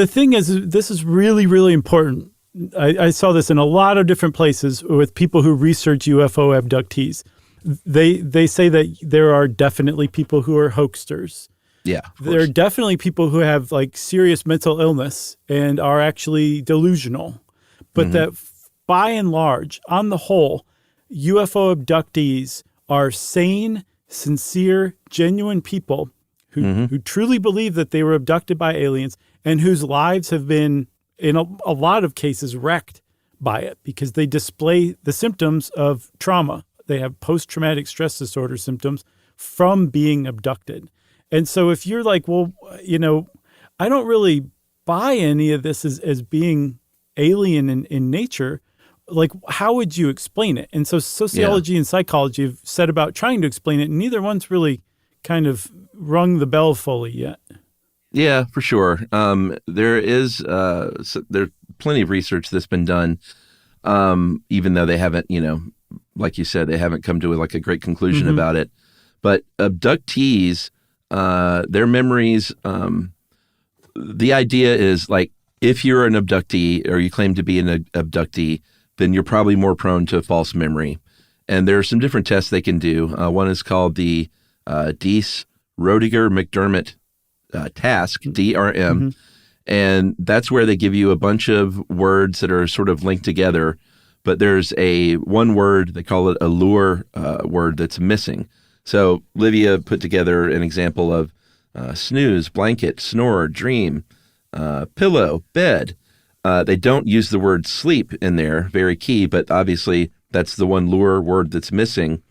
thing is, this is really, really important. I saw this in a lot of different places with people who research UFO abductees. They say that there are definitely people who are hoaxsters. Yeah, there are definitely people who have like serious mental illness and are actually delusional. But that by and large, on the whole, UFO abductees are sane, sincere, genuine people who truly believe that they were abducted by aliens and whose lives have been, in a lot of cases, wrecked by it because they display the symptoms of trauma. They have post-traumatic stress disorder symptoms from being abducted. And so if you're like, well, I don't really buy any of this as being alien in nature, like, how would you explain it? And so sociology and psychology have set about trying to explain it, and neither one's really kind of rung the bell fully yet. Yeah, for sure. There's plenty of research that's been done, even though they haven't, like you said, they haven't come to like a great conclusion about it. But abductees, their memories, the idea is like, if you're an abductee or you claim to be an abductee, then you're probably more prone to false memory. And there are some different tests they can do. One is called the Diess-Roediger-McDermott task, DRM. And that's where they give you a bunch of words that are sort of linked together. But there's one word, they call it a lure word, that's missing. So Livia put together an example of snooze, blanket, snore, dream, pillow, bed. They don't use the word sleep in there, very key, but obviously that's the one lure word that's missing.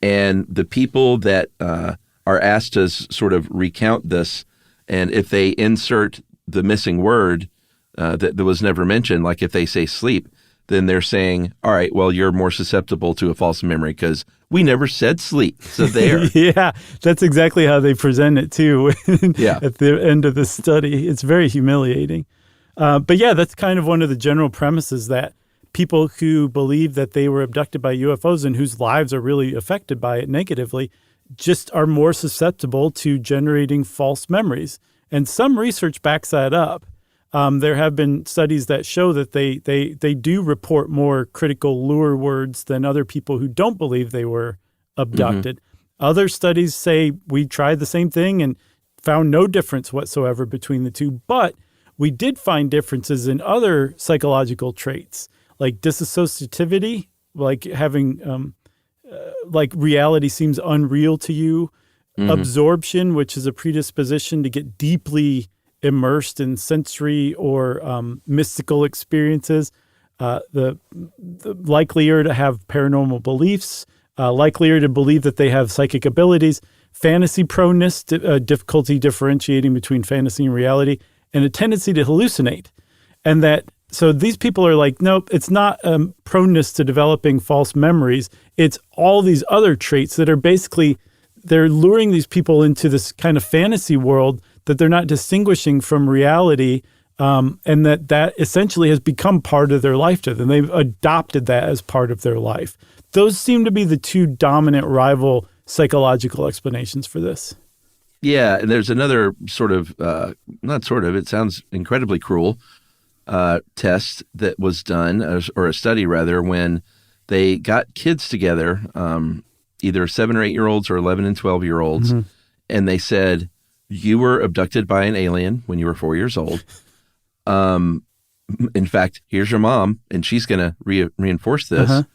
And the people that are asked to sort of recount this, and if they insert the missing word that was never mentioned, like if they say sleep, then they're saying, all right, well, you're more susceptible to a false memory because we never said sleep. So there. Yeah, that's exactly how they present it too. Yeah. At the end of the study. It's very humiliating. But yeah, that's kind of one of the general premises, that people who believe that they were abducted by UFOs and whose lives are really affected by it negatively just are more susceptible to generating false memories. And some research backs that up. There have been studies that show that they do report more critical lure words than other people who don't believe they were abducted. Other studies say we tried the same thing and found no difference whatsoever between the two, but we did find differences in other psychological traits, like disassociativity, like having like reality seems unreal to you, absorption, which is a predisposition to get deeply immersed in sensory or mystical experiences, the likelier to have paranormal beliefs, likelier to believe that they have psychic abilities, fantasy proneness, difficulty differentiating between fantasy and reality, and a tendency to hallucinate. And so these people are like, nope, it's not proneness to developing false memories. It's all these other traits that are basically, they're luring these people into this kind of fantasy world that they're not distinguishing from reality, and that essentially has become part of their life to them. They've adopted that as part of their life. Those seem to be the two dominant rival psychological explanations for this. Yeah, and there's another sort of, it sounds incredibly cruel, test that was done, or a study rather, when they got kids together, either 7 or 8-year-olds or 11 and 12-year-olds, and they said, you were abducted by an alien when you were 4 years old. In fact, here's your mom, and she's going to reinforce this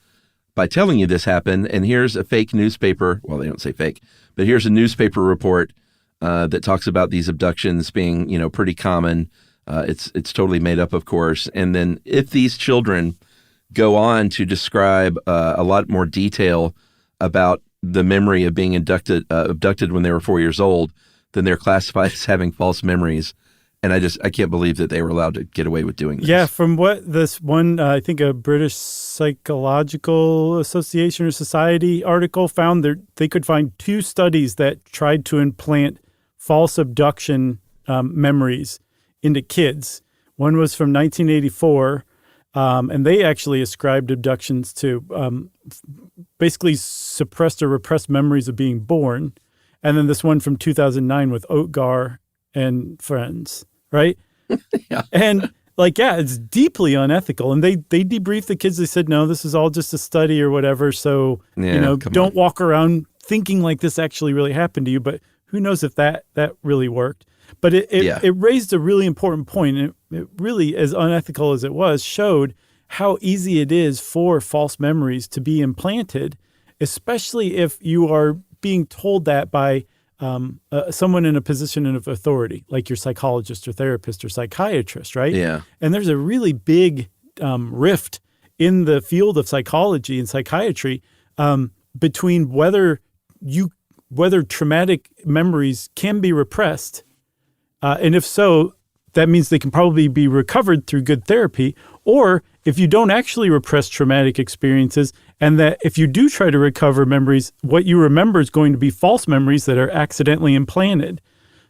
by telling you this happened. And here's a fake newspaper. Well, they don't say fake, but here's a newspaper report that talks about these abductions being, pretty common. It's totally made up, of course. And then if these children go on to describe a lot more detail about the memory of being abducted when they were 4 years old, then they're classified as having false memories. And I can't believe that they were allowed to get away with doing this. Yeah, from what this one, I think a British Psychological Association or Society article found, they could find 2 studies that tried to implant false abduction memories into kids. One was from 1984, and they actually ascribed abductions to basically suppressed or repressed memories of being born. And then this one from 2009 with Oatgar and friends, right? Yeah. And it's deeply unethical. And they debriefed the kids. They said, no, this is all just a study or whatever. So, don't walk around thinking like this actually really happened to you. But who knows if that really worked. But it raised a really important point. And it really, as unethical as it was, showed how easy it is for false memories to be implanted, especially if you are being told that by someone in a position of authority, like your psychologist or therapist or psychiatrist, right? Yeah. And there's a really big rift in the field of psychology and psychiatry between whether traumatic memories can be repressed, and if so, that means they can probably be recovered through good therapy, or if you don't actually repress traumatic experiences, and that if you do try to recover memories, what you remember is going to be false memories that are accidentally implanted.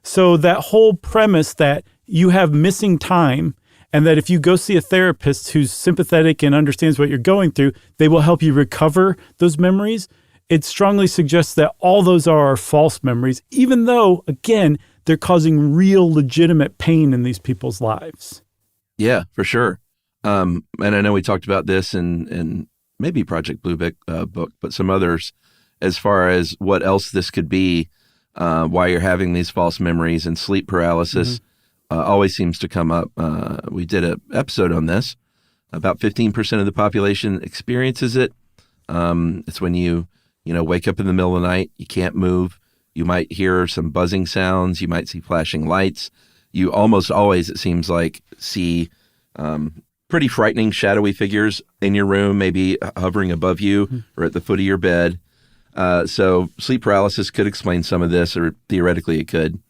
So that whole premise that you have missing time, and that if you go see a therapist who's sympathetic and understands what you're going through, they will help you recover those memories. It strongly suggests that all those are false memories, even though, again, they're causing real legitimate pain in these people's lives. Yeah, for sure. And I know we talked about this in maybe Project Blue book, but some others, as far as what else this could be, why you're having these false memories, and sleep paralysis always seems to come up. We did an episode on this. About 15% of the population experiences it. It's when you wake up in the middle of the night, you can't move. You might hear some buzzing sounds. You might see flashing lights. You almost always, it seems like, see pretty frightening shadowy figures in your room, maybe hovering above you or at the foot of your bed. So sleep paralysis could explain some of this, or theoretically it could.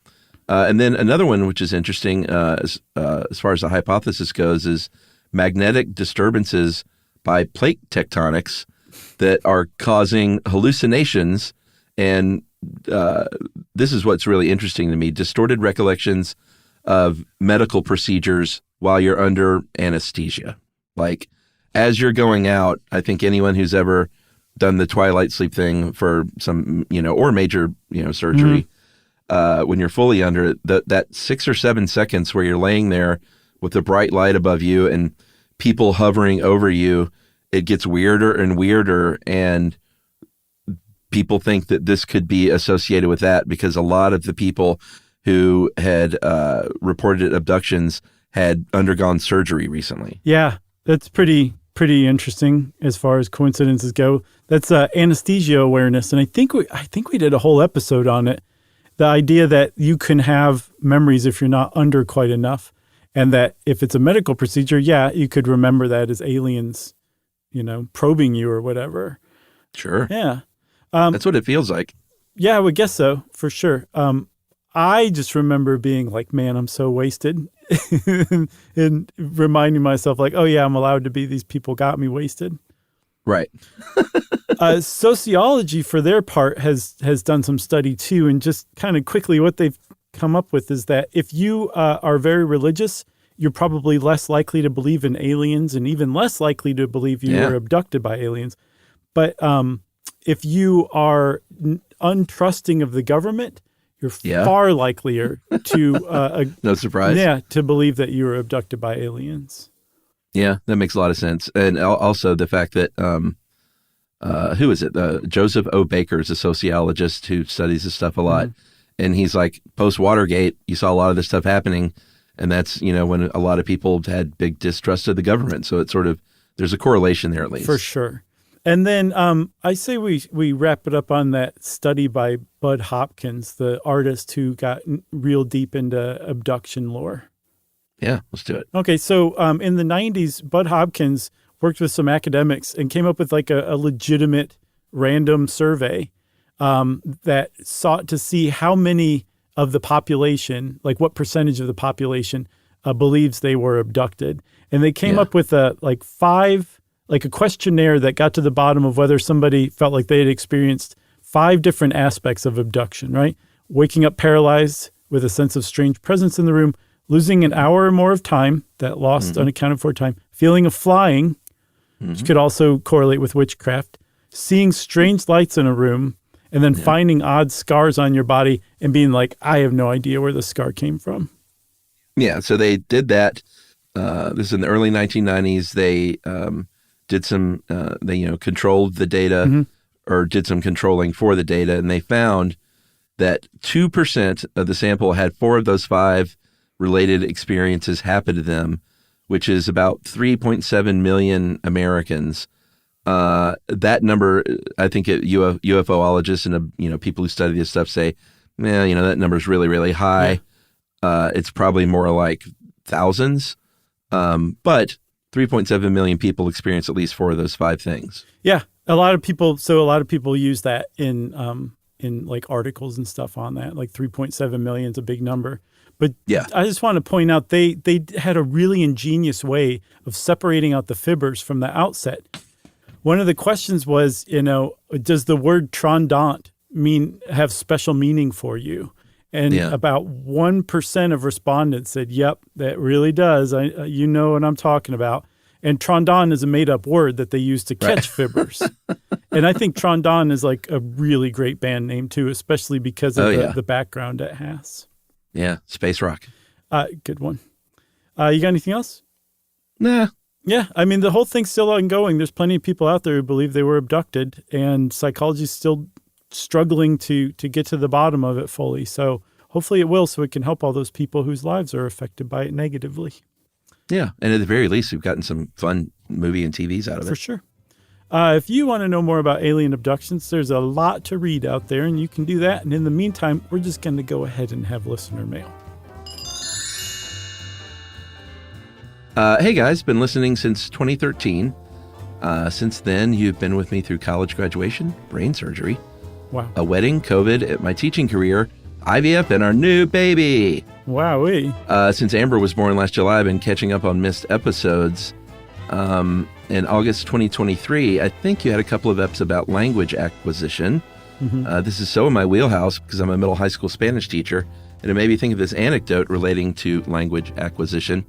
And then another one, which is interesting as far as the hypothesis goes, is magnetic disturbances by plate tectonics that are causing hallucinations. And this is what's really interesting to me: distorted recollections of medical procedures while you're under anesthesia. Like, as you're going out, I think anyone who's ever done the twilight sleep thing for some, or major, surgery, when you're fully under it, that 6 or 7 seconds where you're laying there with the bright light above you and people hovering over you, it gets weirder and weirder. And people think that this could be associated with that, because a lot of the people who had reported abductions had undergone surgery recently. Yeah, that's pretty interesting as far as coincidences go. That's anesthesia awareness, and I think we did a whole episode on it. The idea that you can have memories if you're not under quite enough, and that if it's a medical procedure, you could remember that as aliens, probing you or whatever. Sure. Yeah. That's what it feels like. Yeah, I would guess so, for sure. I just remember being like, man, I'm so wasted. And reminding myself like, oh yeah, I'm allowed to be, these people got me wasted. Right. Sociology, for their part, has done some study too. And just kind of quickly, what they've come up with is that if you are very religious, you're probably less likely to believe in aliens, and even less likely to believe you were abducted by aliens. But if you are untrusting of the government, you're far likelier to no surprise. Yeah, to believe that you were abducted by aliens. Yeah, that makes a lot of sense. And also the fact that who is it? Joseph O. Baker is a sociologist who studies this stuff a lot. And he's like, post Watergate, you saw a lot of this stuff happening, and that's when a lot of people had big distrust of the government. So it's sort of, there's a correlation there at least. For sure. And then I say we wrap it up on that study by Bud Hopkins, the artist who got real deep into abduction lore. Yeah, let's do it. Okay, so in the 90s, Bud Hopkins worked with some academics and came up with like a legitimate random survey that sought to see how many of the population, like what percentage of the population believes they were abducted. And they came up with a questionnaire that got to the bottom of whether somebody felt like they had experienced 5 different aspects of abduction, right? Waking up paralyzed with a sense of strange presence in the room, losing an hour or more of time, that lost unaccounted for time, feeling of flying, which could also correlate with witchcraft, seeing strange lights in a room, and then finding odd scars on your body and being like, I have no idea where the scar came from. Yeah, so they did that. This is in the early 1990s. They did some, they controlled the data or did some controlling for the data, and they found that 2% of the sample had 4 of those 5 related experiences happen to them, which is about 3.7 million Americans. That number, I think UFOologists and people who study this stuff say that number's really, really high. Yeah. It's probably more like thousands. But 3.7 million people experience at least 4 of those 5 things. Yeah. A lot of people use that in like articles and stuff on that. Like 3.7 million is a big number. But yeah. I just want to point out they had a really ingenious way of separating out the fibbers from the outset. One of the questions was, does the word trondant have special meaning for you? And about 1% of respondents said, yep, that really does. You know what I'm talking about. And trondant is a made-up word that they use to catch fibbers. And I think trondant is like a really great band name, too, especially because of the background it has. Yeah, space rock. Good one. You got anything else? Nah. Yeah, I mean, the whole thing's still ongoing. There's plenty of people out there who believe they were abducted, and psychology's still struggling to get to the bottom of it fully. So hopefully it will, so it can help all those people whose lives are affected by it negatively. Yeah, and at the very least, we've gotten some fun movie and TVs out of it. For sure. If you want to know more about alien abductions, there's a lot to read out there, and you can do that. And in the meantime, we're just going to go ahead and have listener mail. Hey guys, been listening since 2013. Since then, you've been with me through college graduation, brain surgery, a wedding, COVID, my teaching career, IVF, and our new baby. Wowee. Since Amber was born last July, I've been catching up on missed episodes. In August 2023, I think you had a couple of eps about language acquisition. Mm-hmm. This is so in my wheelhouse because I'm a middle high school Spanish teacher, and it made me think of this anecdote relating to language acquisition.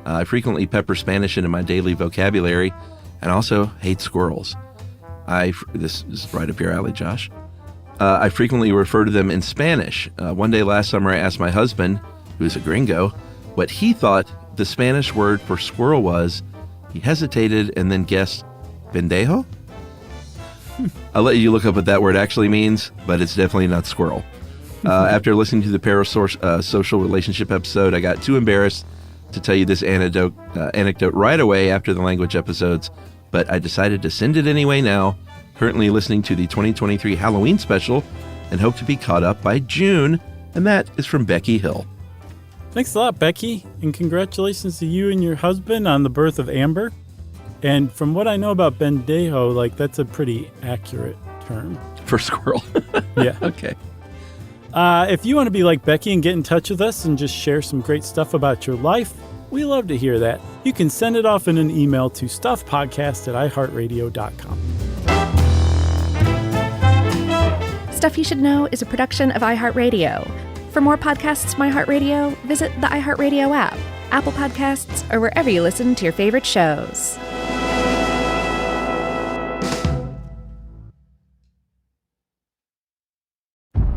I frequently pepper Spanish into my daily vocabulary and also hate squirrels. This is right up your alley, Josh. I frequently refer to them in Spanish. One day last summer, I asked my husband, who's a gringo, what he thought the Spanish word for squirrel was. He hesitated and then guessed, pendejo? I'll let you look up what that word actually means, but it's definitely not squirrel. After listening to the parasocial relationship episode, I got too embarrassed to tell you this anecdote right away after the language episodes, but I decided to send it anyway now. Currently listening to the 2023 Halloween special and hope to be caught up by June. And that is from Becky Hill. Thanks a lot, Becky. And congratulations to you and your husband on the birth of Amber. And from what I know about pendejo, that's a pretty accurate term. For squirrel. Yeah. Okay. If you want to be like Becky and get in touch with us and just share some great stuff about your life, we love to hear that. You can send it off in an email to stuffpodcast@iheartradio.com. Stuff You Should Know is a production of iHeartRadio. For more podcasts from iHeartRadio, visit the iHeartRadio app, Apple Podcasts, or wherever you listen to your favorite shows.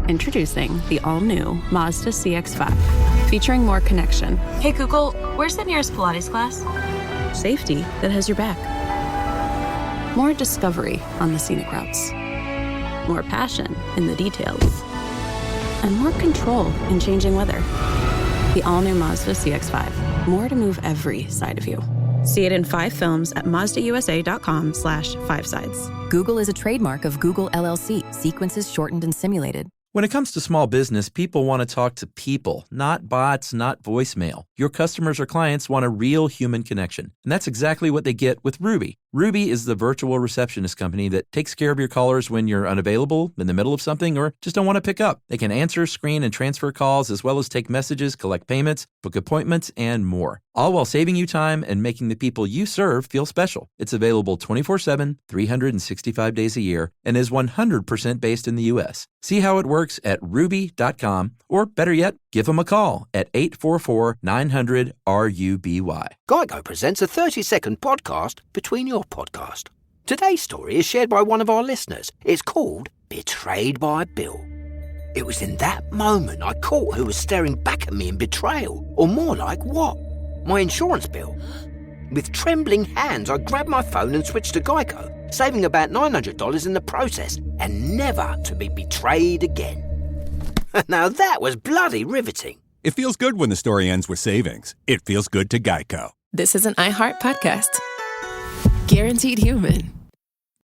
Introducing the all-new Mazda CX-5, featuring more connection. Hey Google, where's the nearest Pilates class? Safety that has your back. More discovery on the scenic routes. More passion in the details. And more control in changing weather. The all-new Mazda CX-5. More to move every side of you. See it in 5 films at MazdaUSA.com/5sides. Google is a trademark of Google LLC. Sequences shortened and simulated. When it comes to small business, people want to talk to people, not bots, not voicemail. Your customers or clients want a real human connection. And that's exactly what they get with Ruby. Ruby is the virtual receptionist company that takes care of your callers when you're unavailable, in the middle of something, or just don't want to pick up. They can answer, screen, and transfer calls, as well as take messages, collect payments, book appointments, and more. All while saving you time and making the people you serve feel special. It's available 24/7, 365 days a year, and is 100% based in the U.S. See how it works at ruby.com, or better yet, give them a call at 844-900-RUBY. Geico presents a 30-second podcast between your podcast. Today's story is shared by one of our listeners. It's called Betrayed by Bill. It was in that moment I caught who was staring back at me in betrayal, or more like what? My insurance bill. With trembling hands, I grabbed my phone and switched to Geico, saving about $900 in the process, and never to be betrayed again. Now that was bloody riveting. It feels good when the story ends with savings. It feels good to Geico. This is an iHeart podcast. Guaranteed human.